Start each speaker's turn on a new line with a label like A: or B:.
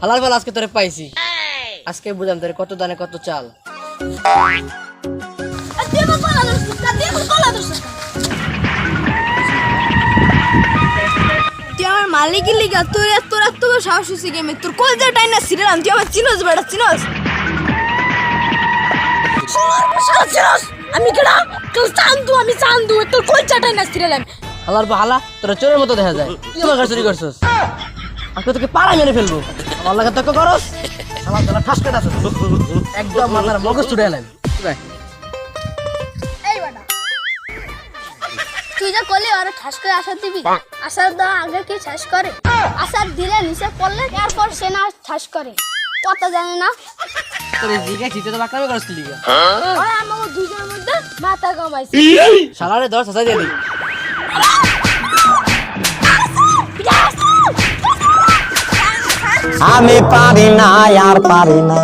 A: হালার বল আজকে তোরে পাইছি, আজকে বুঝলাম তোরে কত দানে কত চাল।
B: আমার মালিকের লিগা তোর এত সাহস হয়েছে গেমে, তোর কলজা টাইনা ছিলাম, তুই আমার চিনোস বেটা চিনোস? আমি কেডা? তোর চান্দু, আমি চান্দু, তোর কলজা টাইনা ছিলাম।
A: হালার পর হালা তোরা চোরের মতো দেখা যায়, তুই আমার কাছে চুরি করছিস, আজকে তোকে পাড়া মেরে ফেলবো। আমার লাগে তর্ক করস, শালা তোরা ঠাস কেটে আসছ, একদম মাথার মগজ ছুটে এলেন।
B: এই বেটা, তুই যা করলি আর ঠাস করে আসার দিবি? আসার দেওয়া আগে কি ঠাস করে? আসার দিলে নিচে পড়লে এরপর সে না ঠাস করে, কথা জানে না।
A: তোর জিগা খিতে তো বাকরামি করস লিগা,
B: ওই আমার দুজনের মধ্যে মাথা কামাইছে।
A: শালারে ধর সাজা দিয়ে দি।
C: আমি পারি না আর পারি না।